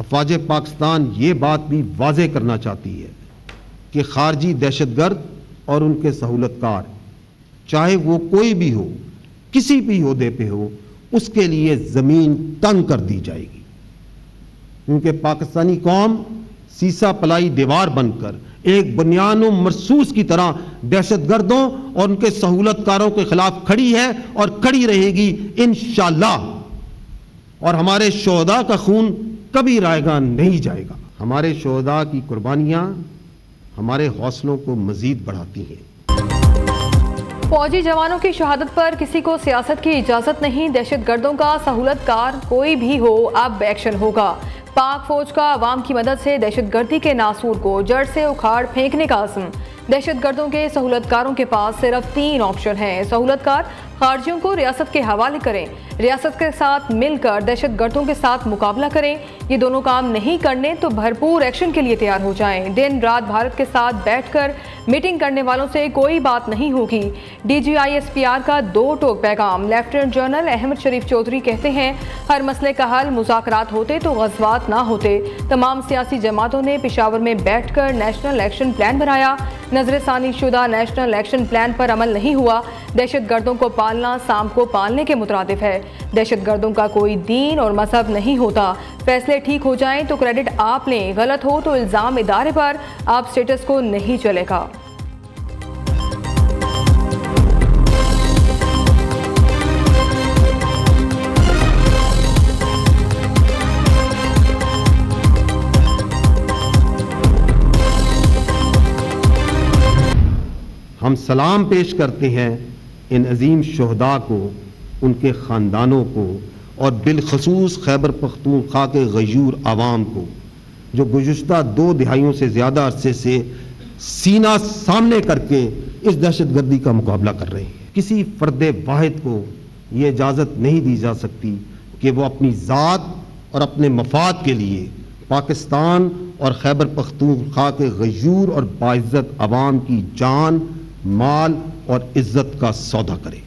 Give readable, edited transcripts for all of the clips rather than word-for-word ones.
अफवाज पाकिस्तान ये बात भी वाज़ेह करना चाहती है कि खारजी दहशतगर्द और उनके सहूलतकार, चाहे वो कोई भी हो, किसी भी ओहदे पे हो, उसके लिए ज़मीन तंग कर दी जाएगी, क्योंकि पाकिस्तानी कौम सीसा पलाई दीवार बनकर एक बुनियानो मरसूस की तरह दहशतगर्दों और उनके सहूलतकारों के खिलाफ खड़ी है और खड़ी रहेगी इंशाअल्लाह। और हमारे शोहदा का खून कभी रायगा नहीं जाएगा। हमारे शोहदा की कुर्बानियां हमारे हौसलों को मजीद बढ़ाती हैं। फौजी जवानों की शहादत पर किसी को सियासत की इजाजत नहीं। दहशतगर्दों का सहूलतकार कोई भी हो, अब एक्शन होगा। पाक फौज का अवाम की मदद से दहशतगर्दी के नासूर को जड़ से उखाड़ फेंकने का अज़्म। दहशतगर्दों के सहूलतकारों के पास सिर्फ 3 ऑप्शन हैं। सहूलतकार खारजियों को रियासत के हवाले करें, रियासत के साथ मिलकर दहशतगर्दों के साथ मुकाबला करें। ये दोनों काम नहीं करने तो भरपूर एक्शन के लिए तैयार हो जाएं। दिन रात भारत के साथ बैठकर मीटिंग करने वालों से कोई बात नहीं होगी। DGISPR का 2 टोक पैगाम। लेफ्टिनेंट जनरल अहमद शरीफ चौधरी कहते हैं, हर मसले का हल मुज़ाकरात होते तो गज़वात ना होते। तमाम सियासी जमातों ने पेशावर में बैठकर नेशनल एक्शन प्लान बनाया। नजरसानी शुदा नेशनल एक्शन प्लान पर अमल नहीं हुआ। दहशतगर्दों को पालना सांप को पालने के मुतरादिफ है। दहशतगर्दों का कोई दीन और मजहब नहीं होता। फैसले ठीक हो जाएं तो क्रेडिट आप लें, गलत हो तो इल्ज़ाम इदारे पर। आप स्टेटस को नहीं चलेगा। हम सलाम पेश करते हैं इन अजीम शोहदा को, उनके ख़ानदानों को और बिलखसूस खैबर पख्तूनख्वा के गयूर आवाम को, जो गुज़िश्ता 2 दिहाइयों से ज़्यादा अरसे से सीना सामने करके इस दहशतगर्दी का मुकाबला कर रहे हैं। किसी फ़र्द वाहिद को ये इजाज़त नहीं दी जा सकती कि वो अपनी ज़ात और अपने मफाद के लिए पाकिस्तान और खैबर पख्तूनख्वा के गयूर और बाइज़्ज़त आवाम की जान, माल और इज्जत का सौदा करे।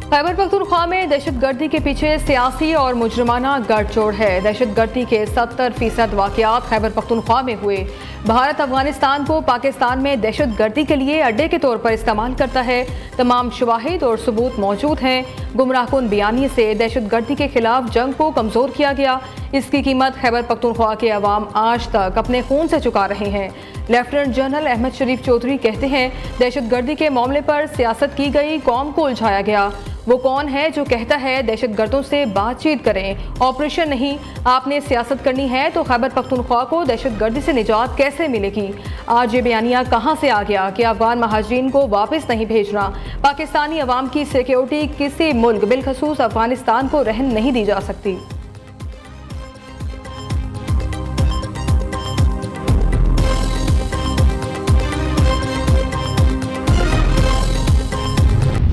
खैबर पख्तूनख्वा में दहशतगर्दी के पीछे सियासी और मुजरमाना गठजोड़ है। दहशतगर्दी के 70% वाक़यात खैबर पख्तूनख्वा में हुए। भारत अफगानिस्तान को पाकिस्तान में दहशतगर्दी के लिए अड्डे के तौर पर इस्तेमाल करता है। तमाम शवाहिद और सबूत मौजूद हैं। गुमराहकुन बयानी से दहशतगर्दी के खिलाफ जंग को कमज़ोर किया गया। इसकी कीमत खैबर पख्तूनख्वा के अवाम आज तक अपने खून से चुका रहे हैं। लेफ्टिनेंट जनरल अहमद शरीफ चौधरी कहते हैं, दहशतगर्दी के मामले पर सियासत की गई, कौम को उलझाया गया। वो कौन है जो कहता है दहशतगर्दों से बातचीत करें, ऑपरेशन नहीं। आपने सियासत करनी है तो खैबर पख्तूनख्वा को दहशतगर्दी से निजात कैसे मिलेगी? आज ये बयानिया कहाँ से आ गया कि अफगान महाजरीन को वापस नहीं भेजना? पाकिस्तानी अवाम की सिक्योरिटी किसी मुल्क बिलखसूस अफगानिस्तान को रहन नहीं दी जा सकती।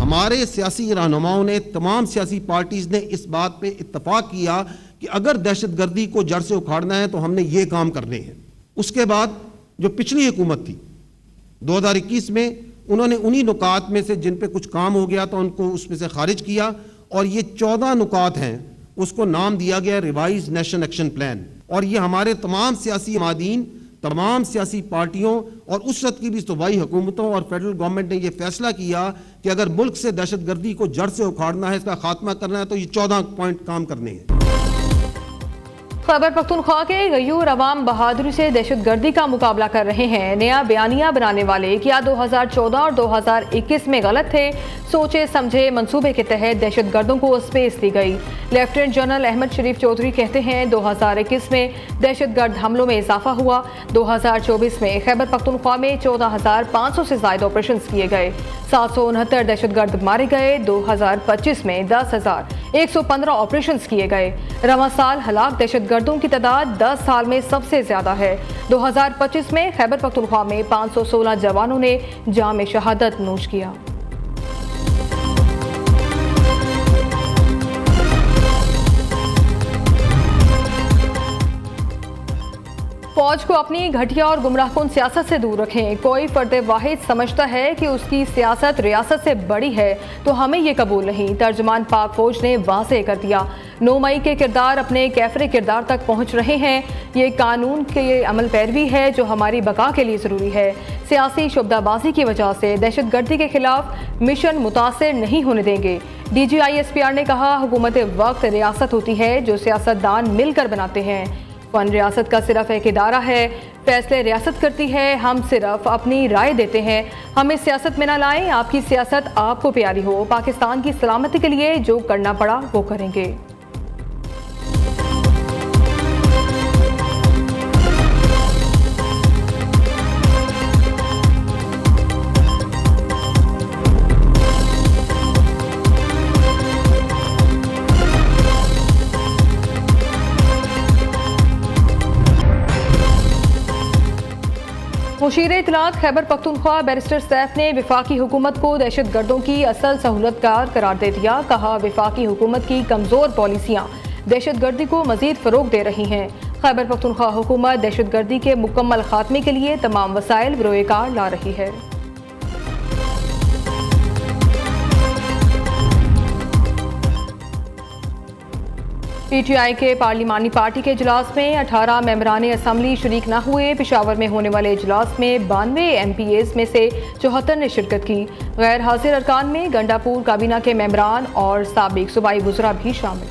हमारे सियासी रहनुमाओं ने, तमाम सियासी पार्टीज ने इस बात पे इत्तफाक किया कि अगर दहशतगर्दी को जड़ से उखाड़ना है तो हमने ये काम करने हैं। उसके बाद जो पिछली हुकूमत थी 2021 में, उन्होंने उन्हीं नुकात में से जिन पे कुछ काम हो गया था उनको उसमें से खारिज किया और ये 14 नुकात हैं, उसको नाम दिया गया रिवाइज नेशनल एक्शन प्लान। और ये हमारे तमाम सियासी मादीन, तमाम सियासी पार्टियों और उस वक्त की भी सूबाई हुकूमतों और फेडरल गवर्नमेंट ने यह फैसला किया कि अगर मुल्क से दहशतगर्दी को जड़ से उखाड़ना है, इसका खात्मा करना है, तो ये 14 पॉइंट काम करने हैं। खैबर पख्तूनख्वा के गयूर अवाम बहादुरी से दहशतगर्दी का मुकाबला कर रहे हैं। नया बयानिया बनाने वाले क्या 2014 और 2021 में गलत थे? सोचे समझे मंसूबे के तहत दहशतगर्दों को स्पेस दी गई। लेफ्टिनेंट जनरल अहमद शरीफ चौधरी कहते हैं 2021 में दहशतगर्द हमलों में इजाफा हुआ। 2024 में खैबर पख्तूनख्वा में 14,500 से ज्यादा ऑपरेशन किए गए, 769 दहशतगर्द मारे गए। 2025 में 10,115 ऑपरेशन किए गए। रवां साल हलाक दहशतगर्दों की तादाद 10 साल में सबसे ज्यादा है। 2025 में खैबर पख्तूनख्वा में 516 जवानों ने जाम शहादत नोश किया। फौज को अपनी घटिया और गुमराहकुन सियासत से दूर रखें। कोई फर्द वाहिद समझता है कि उसकी सियासत रियासत से बड़ी है तो हमें ये कबूल नहीं। तर्जुमान पाक फौज ने वाज़ेह कर दिया। 9 मई के किरदार अपने कैफरे किरदार तक पहुँच रहे हैं। ये कानून के अमल पैरवी है जो हमारी बका के लिए ज़रूरी है। सियासी शुबदाबाजी की वजह से दहशतगर्दी के खिलाफ मिशन मुतासर नहीं होने देंगे। DGISPR ने कहा, हुकूमत वक्त रियासत होती है जो सियासतदान मिलकर बनाते हैं। फन रियासत का सिर्फ एक इदारा है, फैसले रियासत करती है, हम सिर्फ अपनी राय देते हैं। हमें सियासत में ना लाएं, आपकी सियासत आपको प्यारी हो। पाकिस्तान की सलामती के लिए जो करना पड़ा वो करेंगे। मुशीर इत्तलात खैबर पख्तूनख्वा बैरिस्टर सैफ ने वफाकी हुकूमत को दहशतगर्दों की असल सहूलतकार करार दे दिया। कहा, वफाकी हुकूमत की कमज़ोर पॉलिसियाँ दहशतगर्दी को मज़ीद फ़रोग दे रही हैं। खैबर पख्तूनख्वा हुकूमत दहशतगर्दी के मुकम्मल खात्मे के लिए तमाम वसाइल बरोएकार ला रही है। PTI के पार्लिमानी पार्टी के इजलास में 18 मेंबरान असम्बली शरीक न हुए। पेशावर में होने वाले इजलास में 92 MPAs में से 74 ने शिरकत की। गैर हाजिर अरकान में गंडापुर काबीना के मेंबरान और साबिक सूबाई वज़रा भी शामिल।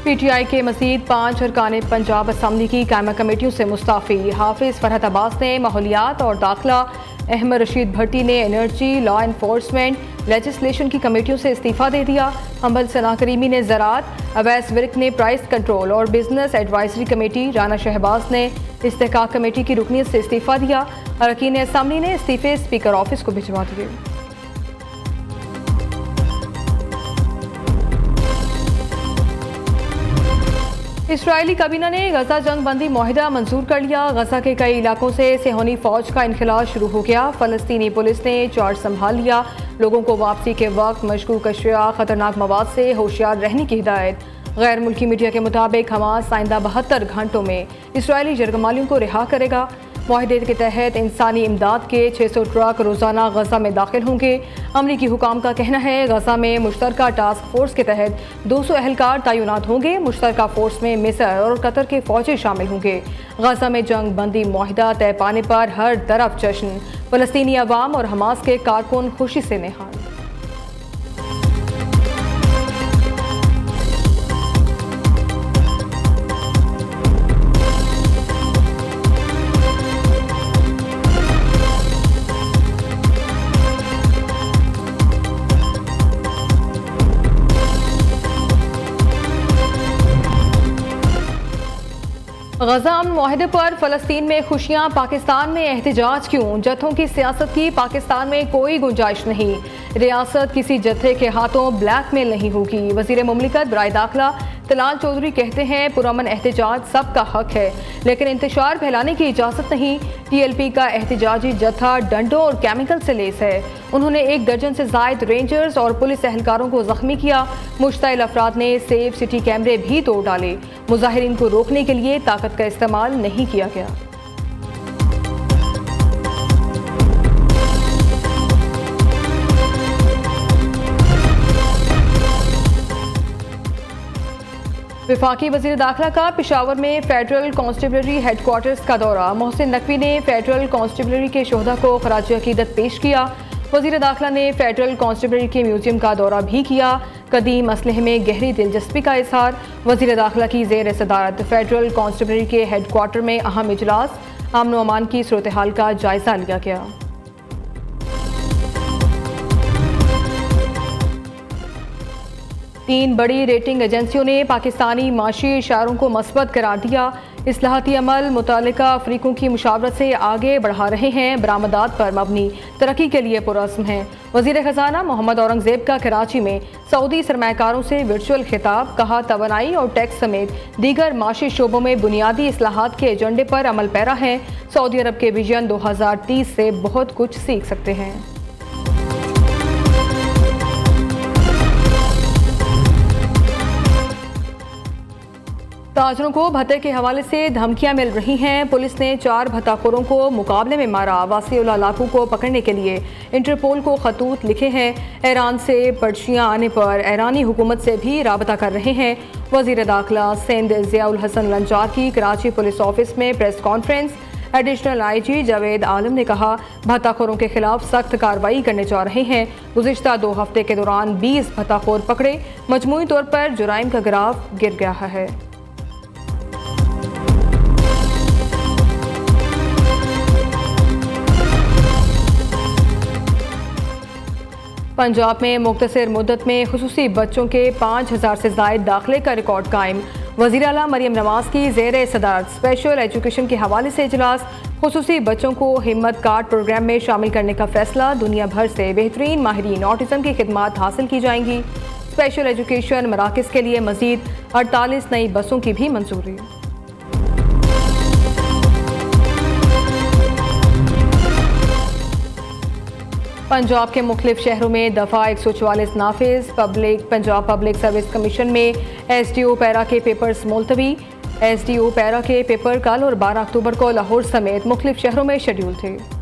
PTI के मज़ीद 5 अरकान पंजाब असम्बली की कायमा कमेटियों से मुस्ताफ़ी। हाफिज़ फरहत अब्बास ने माहौलियात और दाखिला, अहमद रशीद भट्टी ने एनर्जी, लॉ एनफोर्समेंट, लेजिस्लेशन की कमेटियों से इस्तीफ़ा दे दिया। हम्बल सना करीमी ने ज़राअत, अवैस विर्क ने प्राइस कंट्रोल और business advisory committee, Rana Shahbaz ने इस्तेहकाक कमेटी की रुकनीत से इस्तीफ़ा दिया। अरकान असम्बली ने इस्तीफ़े स्पीकर ऑफिस को भिजवा दिए। इसराइली काबीना ने गजा जंग बंदी मुआहिदा मंजूर कर लिया। गजा के कई इलाकों से सेहोनी फौज का इनखला शुरू हो गया। फ़लस्तीनी पुलिस ने चार्ज संभाल लिया। लोगों को वापसी के वक्त मशकूक अशिया, खतरनाक मवाद से होशियार रहने की हिदायत। गैर मुल्की मीडिया के मुताबिक हमास आइंदा 72 घंटों में इसराइली जरगमालियों को रिहा करेगा। मुआहिदे के तहत इंसानी इमदाद के 600 ट्रक रोज़ाना गजा में दाखिल होंगे। अमरीकी हुकाम का कहना है गजा में मुश्तरका टास्क फोर्स के तहत 200 एहलकार तैनात होंगे। मुश्तरका फोर्स में मिस्र और कतर के फौजी शामिल होंगे। गजा में जंग बंदी मुआहिदा तय पाने पर हर तरफ जश्न। फ़लस्तीनी अवाम और हमास के कारकुन खुशी से निहाल। गजा अमन मुआहिदे पर फ़लस्तीन में खुशियाँ, पाकिस्तान में एहतजाज क्यों? जत्थों की सियासत की पाकिस्तान में कोई गुंजाइश नहीं। रियासत किसी जत्थे के हाथों ब्लैकमेल नहीं होगी। वज़ीर मुमलिकत बराए दाखिला तलाल चौधरी कहते हैं, पुरअमन एहतजाज सबका हक है लेकिन इंतशार फैलाने की इजाज़त नहीं। TLP का एहतजाजी जत्था डंडों और केमिकल से लेस है। उन्होंने 1 दर्जन से ज़ायद रेंजर्स और पुलिस एहलकारों को जख्मी किया। मुश्तइल अफराद ने सेफ सिटी कैमरे भी तोड़ डाले। मुजाहिरीन को रोकने के लिए ताकत का इस्तेमाल नहीं किया गया। वफाकी वज़ीर दाखिला का पेशावर में फेडरल कांस्टेबलरी हेडक्वार्टर्स का दौरा। मोहसिन नकवी ने फेडरल कांस्टेबलरी के शोहदा को खराज अकीदत पेश किया। वज़ीर दाखिला ने फेडरल कांस्टेबलरी के म्यूजियम का दौरा भी किया। कदीम असलहे में गहरी दिलचस्पी का इजहार। वज़ीर दाखिला की ज़ेर सदारत फेडरल कांस्टेबलरी के हेडक्वार्टर में अहम इजलास। अमन व अमान की सूरत हाल का जायजा लिया गया। तीन बड़ी रेटिंग एजेंसियों ने पाकिस्तानी माशी इशारों को मस्बत करार दिया। इस्लाहाती अमल मुतालिका अफ्रीकों की मुशावरत से आगे बढ़ा रहे हैं। बरामदात पर मबनी तरक्की के लिए पुरअज़्म हैं। वज़ीर ख़ज़ाना मोहम्मद औरंगज़ेब का कराची में सऊदी सरमायाकारों से वर्चुअल खिताब। कहा, तवानाई और टैक्स समेत दीगर माशी शोबों में बुनियादी इस्लाहात के एजेंडे पर अमल पैरा है। सऊदी अरब के विजन 2030 से बहुत कुछ सीख सकते हैं। ताजरों को भत्ते के हवाले से धमकियां मिल रही हैं। पुलिस ने 4 भत्ताखोरों को मुकाबले में मारा। वासीउल्लाह लाकू को पकड़ने के लिए इंटरपोल को खतूत लिखे हैं। ईरान से पर्चियां आने पर ईरानी हुकूमत से भी राबता कर रहे हैं। वज़ीर दाखिला सिंध ज़ियाउल हसन लंजार की कराची पुलिस ऑफिस में press conference. Additional IG Javed Alam ने कहा, भत्ताखोरों के खिलाफ सख्त कार्रवाई करने जा रहे हैं। गुज़िश्ता 2 हफ्ते के दौरान 20 भत्ताखोर पकड़े। मजमूई तौर पर जुराइम का ग्राफ गिर गया है। पंजाब में मुख्तसर मुद्दत में खुसूसी बच्चों के 5000 से ज़ायद दाखिले का रिकॉर्ड कायम। वज़ीर आला मरियम नवाज की ज़ेर सदारत स्पेशल एजुकेशन के हवाले से इजलास। खुसूसी बच्चों को हिम्मत कार्ड प्रोग्राम में शामिल करने का फैसला। दुनिया भर से बेहतरीन माहिरीन ऑटिज़म की खिदमात हासिल की जाएंगी। स्पेशल एजुकेशन मराकज़ के लिए मज़ीद 48 नई बसों की भी मंजूरी। पंजाब के मुख्तलिफ शहरों में दफ़ा 144 नाफिज। पंजाब पब्लिक सर्विस कमीशन में SDO पैरा के पेपर्स मुलतवी। SDO पैरा के पेपर कल और 12 अक्टूबर को लाहौर समेत मुख्तलिफ शहरों में शेड्यूल थे।